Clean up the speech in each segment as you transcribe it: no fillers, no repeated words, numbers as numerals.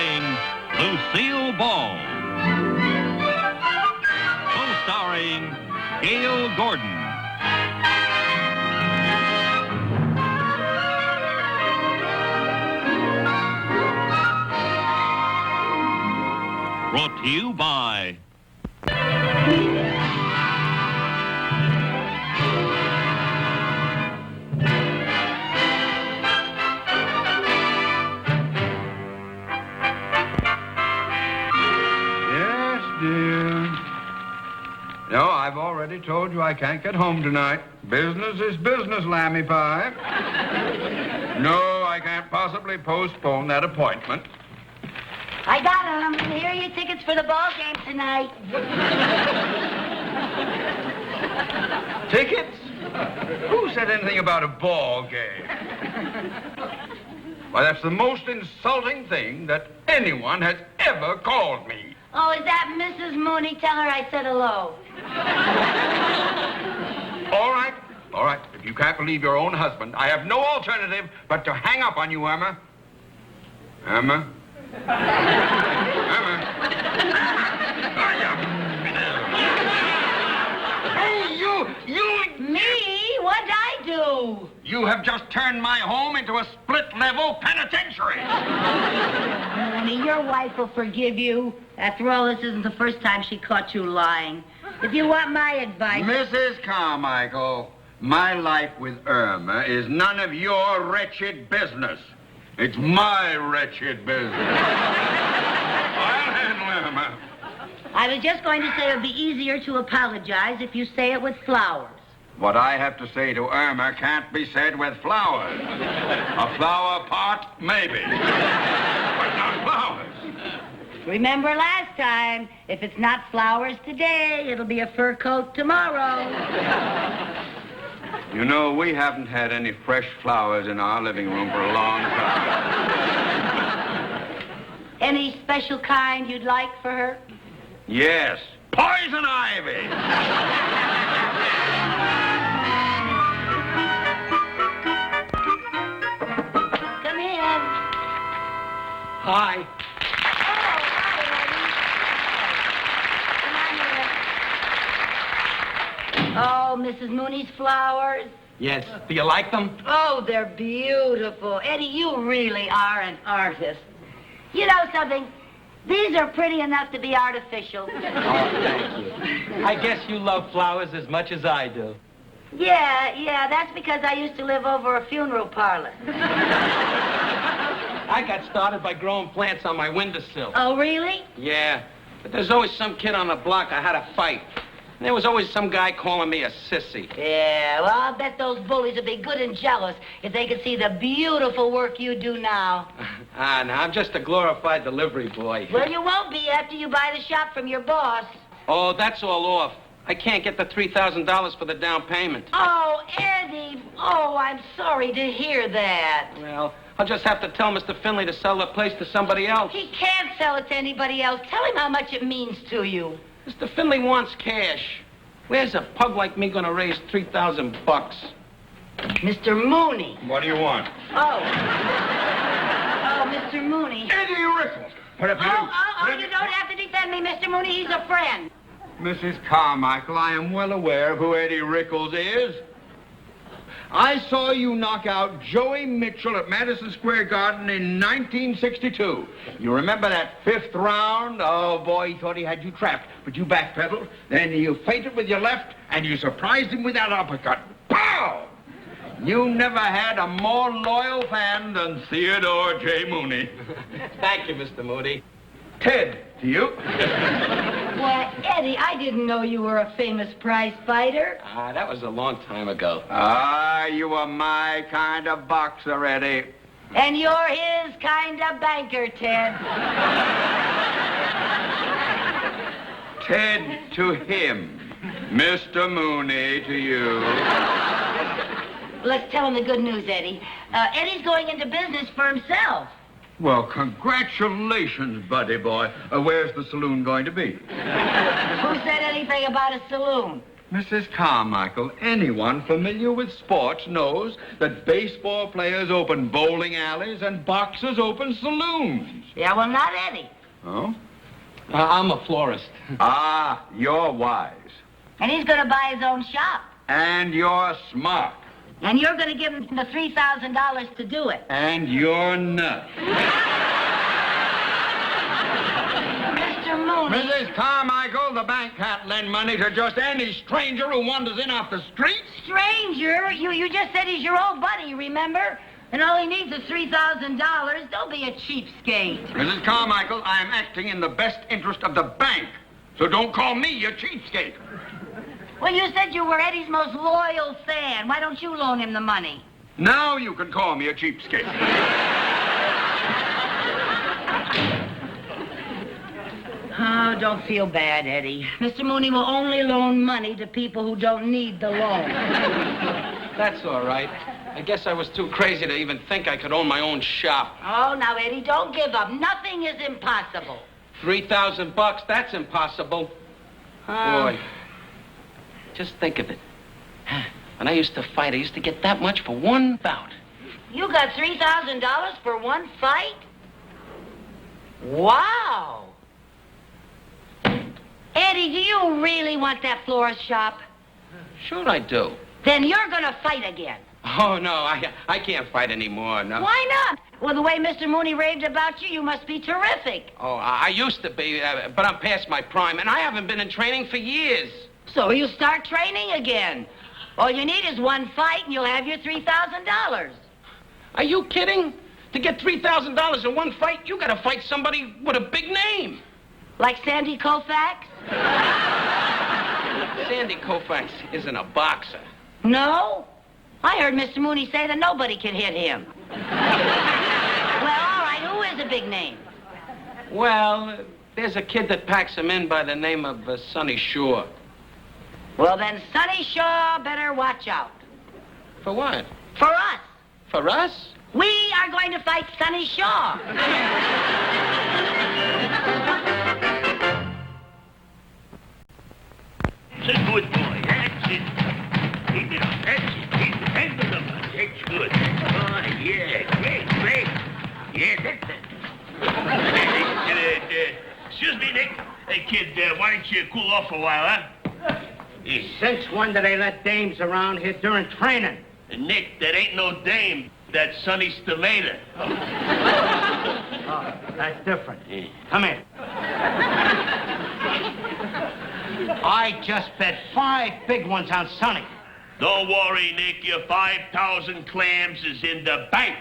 starring Lucille Ball. Co-starring Gail Gordon. Brought to you by No, I've already told you I can't get home tonight. Business is business, Lammy Pie. No, I can't possibly postpone that appointment. I got 'em. Here are your tickets for the ball game tonight. Tickets? Who said anything about a ball game? Why, that's the most insulting thing that anyone has ever called me. Oh, is that Mrs. Mooney? Tell her I said hello. All right. If you can't believe your own husband, I have no alternative but to hang up on you, Irma. Irma? Irma? Hey, you! Me? What'd I do? You have just turned my home into a split-level penitentiary. Mooney, your wife will forgive you. After all, this isn't the first time she caught you lying. If you want my advice... Mrs. Carmichael, my life with Irma is none of your wretched business. It's my wretched business. I'll handle Irma. I was just going to say it would be easier to apologize if you say it with flowers. What I have to say to Irma can't be said with flowers. A flower pot, maybe. But not flowers. Remember last time, if it's not flowers today, it'll be a fur coat tomorrow. You know, we haven't had any fresh flowers in our living room for a long time. Any special kind you'd like for her? Yes, poison ivy. Come in. Hi. Oh, Mrs. Mooney's flowers. Yes. Do you like them? Oh, they're beautiful. Eddie, you really are an artist. You know something? These are pretty enough to be artificial. Oh, thank you. I guess you love flowers as much as I do. Yeah, that's because I used to live over a funeral parlor. I got started by growing plants on my windowsill. Oh, really? Yeah, but there's always some kid on the block I had to fight. And there was always some guy calling me a sissy. Yeah, well, I'll bet those bullies would be good and jealous if they could see the beautiful work you do now. No, I'm just a glorified delivery boy. Well, you won't be after you buy the shop from your boss. Oh, that's all off. I can't get the $3,000 for the down payment. Oh, Eddie. Oh, I'm sorry to hear that. Well, I'll just have to tell Mr. Finley to sell the place to somebody else. He can't sell it to anybody else. Tell him how much it means to you. Mr. Finley wants cash. Where's a pug like me going to raise $3,000? Mr. Mooney. What do you want? Oh, Mr. Mooney. Eddie Rickles. What have you do? You don't have to defend me, Mr. Mooney. He's a friend. Mrs. Carmichael, I am well aware of who Eddie Rickles is. I saw you knock out Joey Mitchell at Madison Square Garden in 1962. You remember that fifth round? Oh, boy, he thought he had you trapped, but you backpedaled. Then you feinted with your left, and you surprised him with that uppercut. Pow! You never had a more loyal fan than Theodore J. Mooney. Thank you, Mr. Mooney. Ted, to you. Why, Eddie, I didn't know you were a famous prize fighter. That was a long time ago. You were my kind of boxer, Eddie. And you're his kind of banker, Ted. Ted to him. Mr. Mooney to you. Let's tell him the good news, Eddie. Eddie's going into business for himself. Well, congratulations, buddy boy. Where's the saloon going to be? Who said anything about a saloon? Mrs. Carmichael, anyone familiar with sports knows that baseball players open bowling alleys and boxers open saloons. Yeah, well, not Eddie. Oh? I'm a florist. Ah, you're wise. And he's going to buy his own shop. And you're smart. And you're going to give him the $3,000 to do it. And you're nuts. Mr. Mooney. Mrs. Carmichael, the bank can't lend money to just any stranger who wanders in off the street. Stranger? You just said he's your old buddy, remember? And all he needs is $3,000. Don't be a cheapskate. Mrs. Carmichael, I am acting in the best interest of the bank. So don't call me a cheapskate. Well, you said you were Eddie's most loyal fan. Why don't you loan him the money? Now you can call me a cheapskate. Oh, don't feel bad, Eddie. Mr. Mooney will only loan money to people who don't need the loan. That's all right. I guess I was too crazy to even think I could own my own shop. Oh, now, Eddie, don't give up. Nothing is impossible. $3,000, that's impossible. Boy, just think of it. When I used to fight, I used to get that much for one bout. You got $3,000 for one fight? Wow. Eddie, do you really want that florist shop? Sure I do. Then you're going to fight again. Oh, no, I can't fight anymore, no. Why not? Well, the way Mr. Mooney raved about you, you must be terrific. Oh, I used to be, but I'm past my prime, and I haven't been in training for years. So you start training again. All you need is one fight, and you'll have your $3,000. Are you kidding? To get $3,000 in one fight, you gotta fight somebody with a big name. Like Sandy Koufax? Sandy Koufax isn't a boxer. No? I heard Mr. Mooney say that nobody can hit him. Well, all right, who is a big name? Well, there's a kid that packs him in by the name of Sonny Shore. Well, then Sonny Shaw better watch out. For what? For us. For us? We are going to fight Sonny Shaw. It's a good boy. That's it. Keep it up. That's it. Keep it. Handle them. That's good. Oh, yeah. Great. Yeah, that's it. Excuse me, Nick. Hey, kid, why don't you cool off a while, huh? Since when do they let dames around here during training? Nick, that ain't no dame. That's Sonny Stomata. Oh, that's different. Come here. I just bet 5 big ones on Sonny. Don't worry, Nick. Your 5,000 clams is in the bank.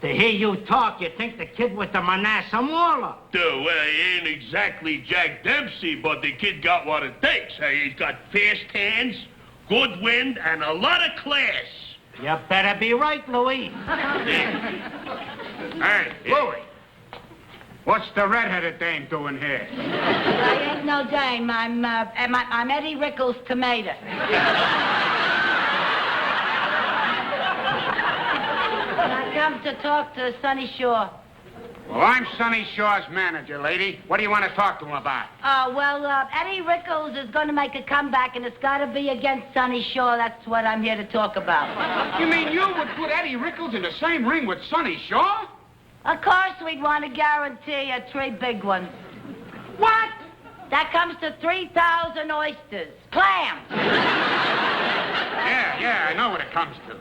To hear you talk, you think the kid with the Manasseh Waller. Well, he ain't exactly Jack Dempsey, but the kid got what it takes. He's got fast hands, good wind, and a lot of class. You better be right, Louis. Hey, Louie. What's the red-headed dame doing here? I ain't no dame. I'm Eddie Rickles' tomato. I come to talk to Sonny Shaw. Well, I'm Sonny Shaw's manager, lady. What do you want to talk to him about? Eddie Rickles is going to make a comeback, and it's got to be against Sonny Shaw. That's what I'm here to talk about. You mean you would put Eddie Rickles in the same ring with Sonny Shaw? Of course, we'd want to guarantee 3 big ones. What? That comes to 3,000 oysters. Clams. Yeah, I know what it comes to.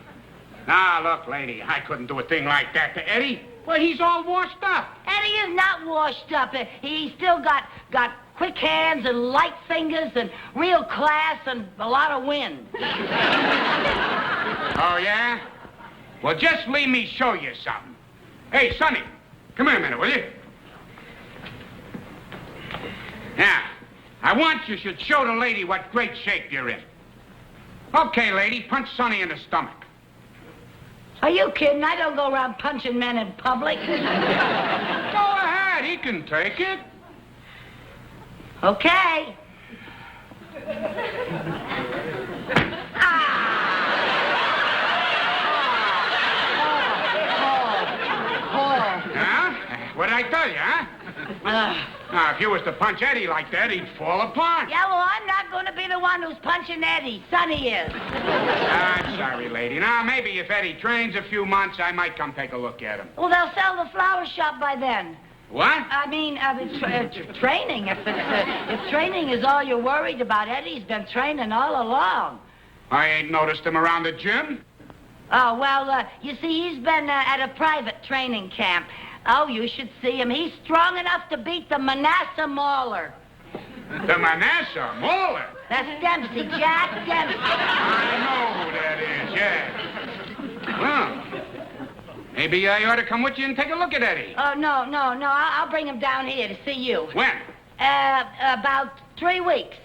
Now, look, lady, I couldn't do a thing like that to Eddie. Well, he's all washed up. Eddie is not washed up. He's still got quick hands and light fingers and real class and a lot of wind. Oh, yeah? Well, just leave me show you something. Hey, Sonny, come here a minute, will you? Now, I want you should show the lady what great shape you're in. Okay, lady, punch Sonny in the stomach. Are you kidding? I don't go around punching men in public. Go ahead, he can take it. Okay. Huh? What'd I tell you, huh? Now, if you was to punch Eddie like that, he'd fall apart. Yeah, well, I'm not going to be the one who's punching Eddie. Sonny is. I'm sorry, lady. Now, maybe if Eddie trains a few months, I might come take a look at him. Well, they'll sell the flower shop by then. What? I mean, training. If training is all you're worried about, Eddie's been training all along. I ain't noticed him around the gym. Oh, well, you see, he's been at a private training camp. Oh, you should see him. He's strong enough to beat the Manasseh Mauler. The Manasseh Mauler? That's Dempsey, Jack Dempsey. I know who that is, yeah. Well, maybe I ought to come with you and take a look at Eddie. Oh, no. I'll bring him down here to see you. When? About 3 weeks.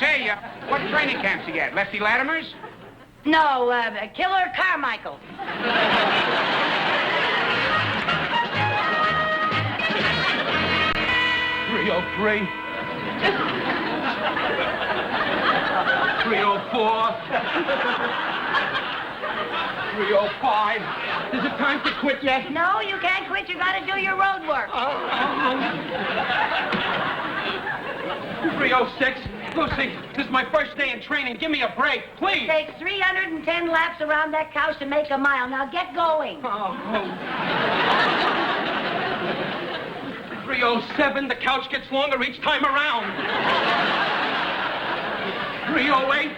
Say, what training camp's he at? Lefty Latimer's? No, Killer Carmichael. 303. 304. 305. Is it time to quit yet? No, you can't quit. You got to do your road work. 306. Lucy, this is my first day in training. Give me a break, please. It takes 310 laps around that couch to make a mile. Now get going. 307. The couch gets longer each time around. 308.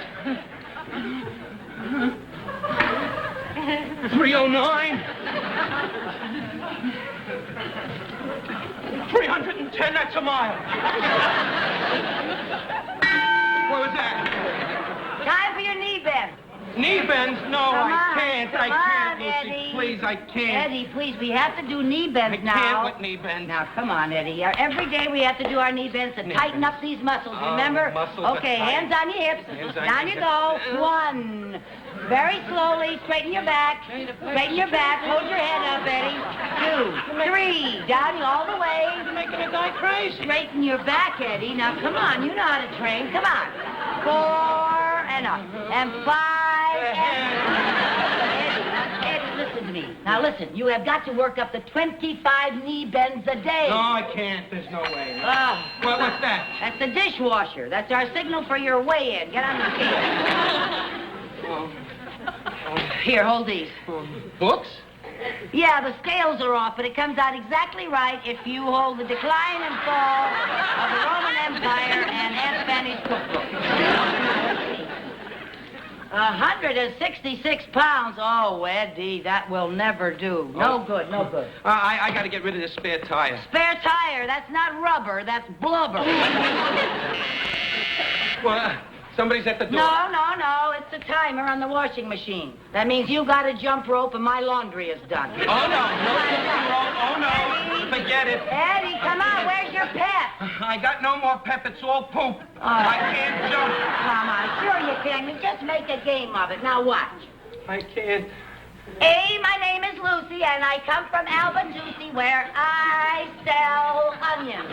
309. 310, that's a mile. What was that? Time for your knee bend. Knee bends? No, Come I on, can't. come I can't, on, Lucy. Eddie. Please, I can't. Eddie, please, we have to do knee bends I now. can't with knee bends. Now, come on, Eddie. Every day we have to do our knee bends to tighten up these muscles, remember? Muscles are Okay, tight. hands on your hips. Hands on Down your you go. hips. 1. Very slowly. Straighten your back. Straighten your back. Hold your head up, Eddie. 2, 3. Down all the way. You're making a guy crazy. Straighten your back, Eddie. Now, come on. You know how to train. Come on. 4 and up. And 5 and Eddie, listen to me. Now, listen. You have got to work up to 25 knee bends a day. No, I can't. There's no way. What's that? That's the dishwasher. That's our signal for your weigh-in. Get on the scale. Here, hold these. Books? Yeah, the scales are off, but it comes out exactly right if you hold the decline and fall of the Roman Empire and Aunt Fanny's cookbook. 166 pounds. Oh, Eddie, that will never do. No good, no good. I got to get rid of this spare tire. Spare tire. That's not rubber. That's blubber. Well, somebody's at the door. No. It's the timer on the washing machine. That means you got a jump rope and my laundry is done. Oh, no. No jumping rope. Oh, no. Forget it. Eddie, come on. Where's your pep? I got no more pep. It's all poop. I can't jump. Come on. Sure you can. You just make a game of it. Now watch. I can't. Hey, my name is Lucy, and I come from Albatusi, where I sell onions.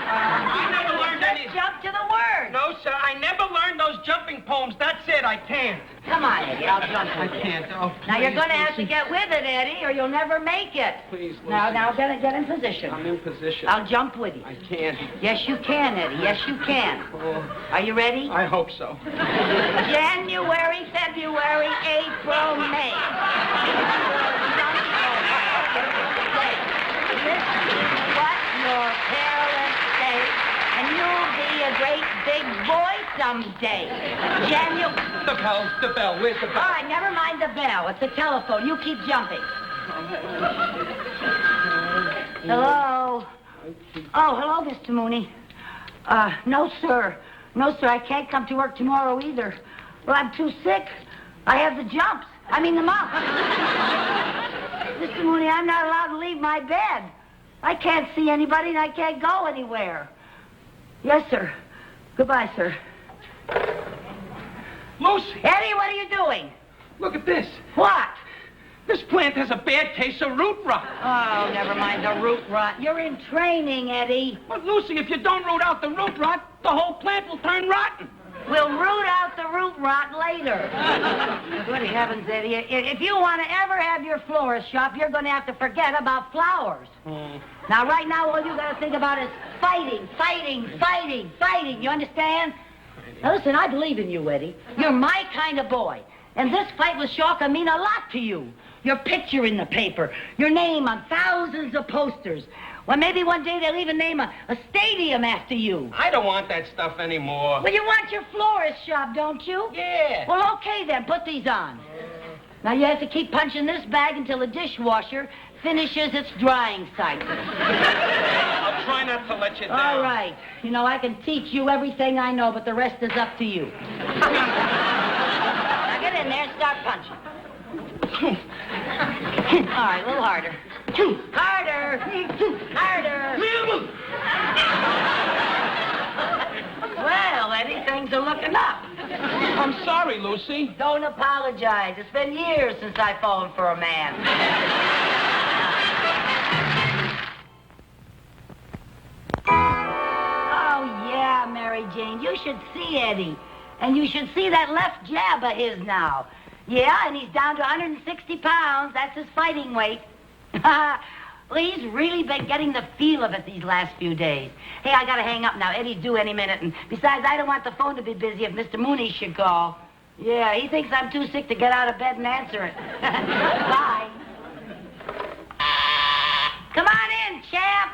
I never learned any. Jump to the word. No, sir. I never learned those jumping poems. That's it. I can't. Come on, Eddie. I'll jump with you. I can't. Oh, Now, you're please, going to have to Lucy. get with it, Eddie, or you'll never make it. Please, Lucy. Now, get in position. I'm in position. I'll jump with you. I can't. Yes, you can, Eddie. Yes, you can. Oh, Are you ready? I hope so. January, February, April, May. Listen to what your parents say, and you'll be a great big boy someday. The bell. Where's the bell? All right, never mind the bell. It's the telephone. You keep jumping. Hello? Oh, hello, Mr. Mooney. No, sir. No, sir, I can't come to work tomorrow either. Well, I'm too sick. I have the jumps. I mean the mumps. Mr. Mooney, I'm not allowed to leave my bed. I can't see anybody and I can't go anywhere. Yes, sir. Goodbye, sir. Lucy, Eddie, what are you doing? look at this. What? This plant has a bad case of root rot. Oh, never mind the root rot. You're in training, Eddie. But, Lucy, if you don't root out the root rot, the whole plant will turn rotten. We'll root out the root rot later. Good heavens, Eddie. If you want to ever have your florist shop, you're going to have to forget about flowers. Now, right now, all you got to think about is fighting, fighting, fighting, fighting. You understand? Now, listen, I believe in you, Eddie. You're my kind of boy. And this fight with Shaw can mean a lot to you. Your picture in the paper, your name on thousands of posters. Well, maybe one day they'll even name a stadium after you. I don't want that stuff anymore. Well, you want your florist shop, don't you? Yeah. Well, okay then, put these on. Now, you have to keep punching this bag until the dishwasher finishes its drying cycle. I'll try not to let you down. All right. You know, I can teach you everything I know, but the rest is up to you. Now, get in there and start punching. All right, a little harder. Harder! Harder! Well, Eddie, things are looking up. I'm sorry, Lucy. Don't apologize. It's been years since I've fallen for a man. Oh, yeah, Mary Jane. You should see Eddie. And you should see that left jab of his now. Yeah, and he's down to 160 pounds. That's his fighting weight. Well, he's really been getting the feel of it these last few days. Hey, I gotta hang up now. Eddie's due any minute. And besides, I don't want the phone to be busy if Mr. Mooney should call. Yeah, he thinks I'm too sick to get out of bed and answer it. Bye. Come on in, champ.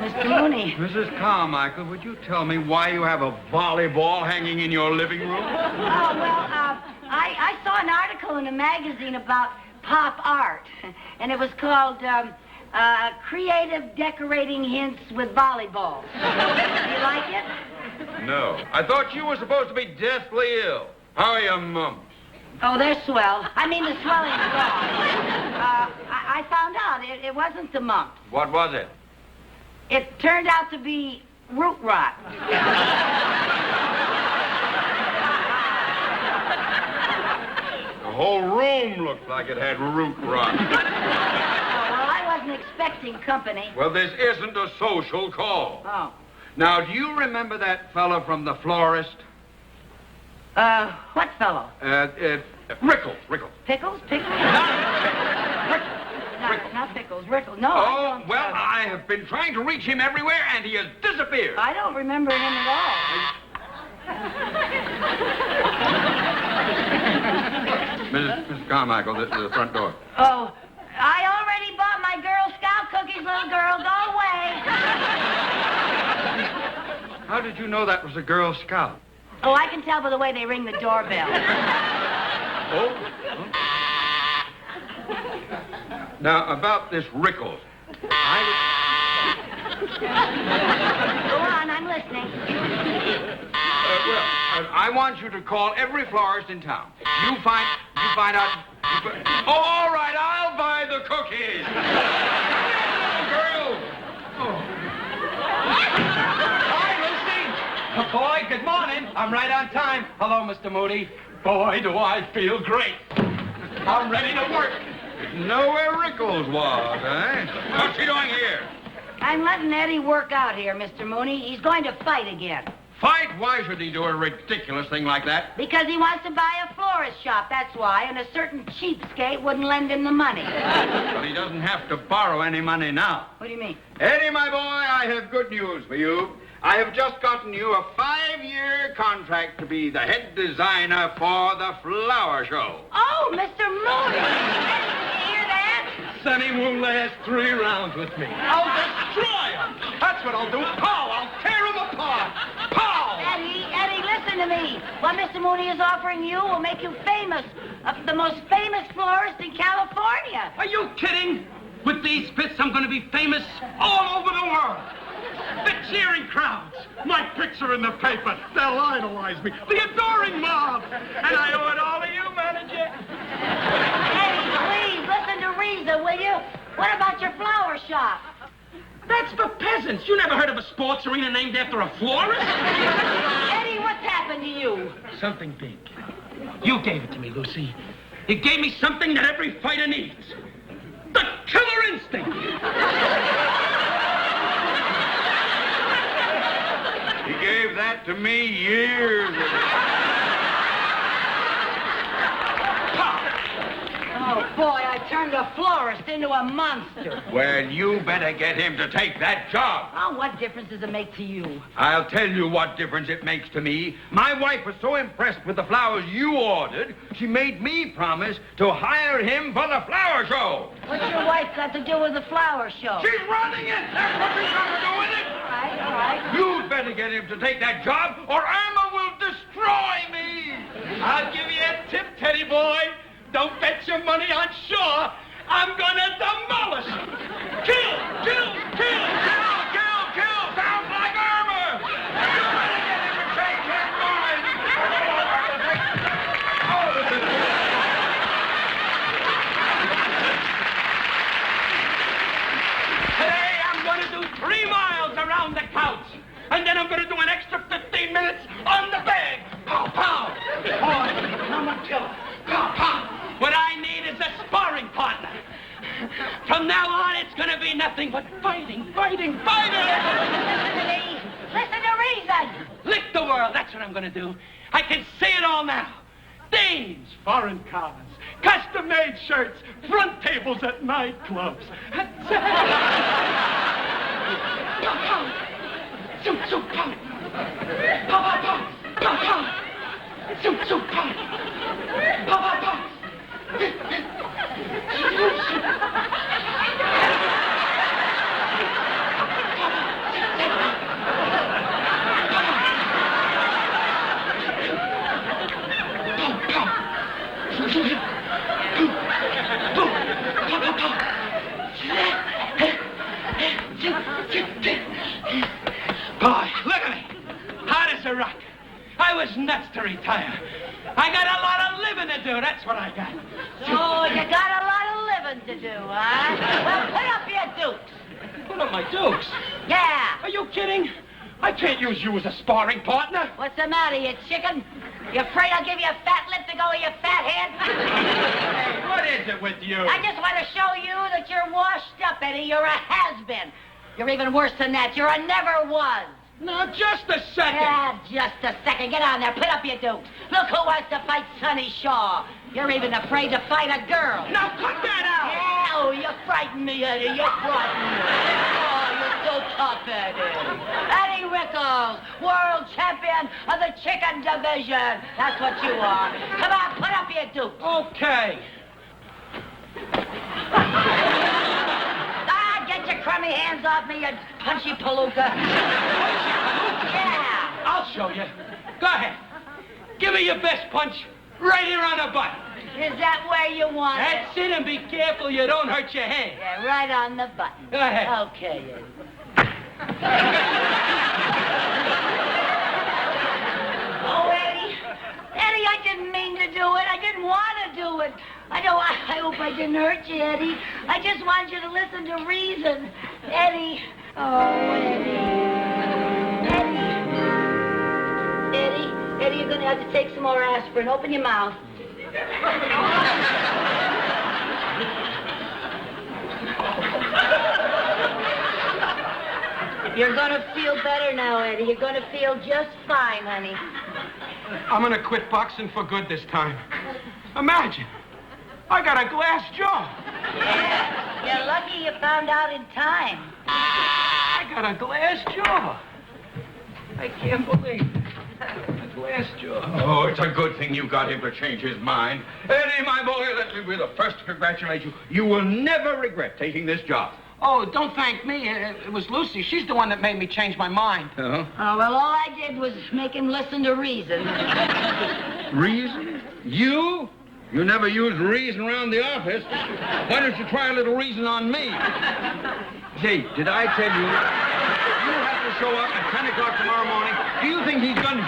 Mr. Mooney. Mrs. Carmichael, would you tell me why you have a volleyball hanging in your living room? Oh, well, I saw an article in a magazine about pop art, and it was called Creative Decorating Hints with Volleyball. Do you like it? No. I thought you were supposed to be deathly ill. How are your mums? Oh, they're swell. I mean, the swelling's gone. I found out it wasn't the mumps. What was it? It turned out to be root rot. The whole room looked like it had root rot. Well, I wasn't expecting company. Well, this isn't a social call. Oh. Now, do you remember that fellow from the florist? What fellow? Rickles. Pickles? Pickles? Not Pickles. Rickles. No, I Oh, don't, well, I have been trying to reach him everywhere, and he has disappeared. I don't remember him at all. Mrs. Carmichael, the front door. Oh, I already bought my Girl Scout cookies, little girl. Go away. How did you know that was a Girl Scout? Oh, I can tell by the way they ring the doorbell. Oh? Now, about this Rickles. Go on, I'm listening. I want you to call every florist in town. You find out... Oh, all right, I'll buy the cookies. Girls. Hi, Lucy. Boy, good morning. I'm right on time. Hello, Mr. Moody. Boy, do I feel great. I'm ready to work. Know where Rickles was, eh? What's he doing here? I'm letting Eddie work out here, Mr. Mooney. He's going to fight again. Fight? Why should he do a ridiculous thing like that? Because he wants to buy a florist shop, that's why, and a certain cheapskate wouldn't lend him the money. But he doesn't have to borrow any money now. What do you mean? Eddie, my boy, I have good news for you. I have just gotten you a 5-year contract to be the head designer for the flower show. Oh, Mr. Mooney! Did you hear that? Sonny won't last 3 rounds with me. I'll destroy him. That's what I'll do. Pow! I'll tear him apart. Pow! Eddie, listen to me. What Mr. Mooney is offering you will make you famous. The most famous florist in California. Are you kidding? With these fits, I'm going to be famous all over the world. The cheering crowds. My picture in the paper. They'll idolize me. The adoring mob. And I owe it all to you, manager. Eddie, please, listen to reason, will you? What about your flower shop? That's for peasants. You never heard of a sports arena named after a florist? Eddie, what's happened to you? Something big. You gave it to me, Lucy. You gave me something that every fighter needs. The killer stink. He gave that to me years ago. Oh, boy, I turned a florist into a monster. Well, you better get him to take that job. Oh, what difference does it make to you? I'll tell you what difference it makes to me. My wife was so impressed with the flowers you ordered, she made me promise to hire him for the flower show. What's your wife got to do with the flower show? She's running it! That's what she's got to do with it! All right. You'd better get him to take that job, or Irma will destroy me! I'll give you a tip, Teddy boy. Don't bet your money on Shaw. I'm gonna demolish him. Kill! Sounds like Irma! You better get him to change his mind! Today I'm gonna do 3 miles around the couch. And then I'm gonna do an extra 15 minutes on the bag. Pow, pow. Boy, I'm a killer. Pow, pow. What I need is a sparring partner. From now on, it's gonna be nothing but fighting. Listen to me. Listen to reason. Lick the world, that's what I'm gonna do. I can see it all now. Dames, foreign cars, custom-made shirts, front tables at nightclubs. Zoom, zoom, pop. Pop, pop, pop. Pop, pop. Zoom, zoom, pop. Pop, pop, pop. Boy, look at me. Hard as a rock. I was nuts to retire. I got a lot of living to do. That's what I got. Oh, you got a lot of living to do, huh? Well, put up your dukes. Put up my dukes. Yeah. Are you kidding? I can't use you as a sparring partner. What's the matter, you chicken? You afraid I'll give you a fat lip to go with your fat head? Hey, what is it with you? I just want to show you that you're washed up, Eddie. You're a has-been. You're even worse than that. You're a never was. Now, just a second. Yeah, just a second. Get on there. Put up your dukes. Look who wants to fight Sonny Shaw. You're even afraid to fight a girl. Now, cut that out. Yeah, oh, you frighten me, Eddie. You frighten me. Oh, you're so tough, Eddie. Eddie Rickles, world champion of the chicken division. That's what you are. Come on, put up your dukes. Okay. Get your crummy hands off me, you punchy palooka. Yeah. I'll show you. Go ahead. Give me your best punch right here on the butt. Is that where you want it? That's it, and be careful you don't hurt your hand. Yeah, right on the button. Go ahead. Okay, Eddie. Oh, Eddie. Eddie, I didn't mean to do it. I didn't want to do it. I hope I didn't hurt you, Eddie. I just want you to listen to reason. Eddie. Oh, Eddie, you're going to have to take some more aspirin. Open your mouth. You're going to feel better now, Eddie. You're going to feel just fine, honey. I'm going to quit boxing for good this time. Imagine. I got a glass jaw. Yeah, you're lucky you found out in time. I got a glass jaw. I can't believe it. A glass jaw. Oh, it's a good thing you got him to change his mind. Eddie, my boy, let me be the first to congratulate you. You will never regret taking this job. Oh, don't thank me. It was Lucy. She's the one that made me change my mind. Uh-huh. Oh, well, all I did was make him listen to reason. Reason? You? You never used reason around the office. Why don't you try a little reason on me? Say, did I tell you, if you have to show up at 10 o'clock tomorrow morning, do you think he's going to...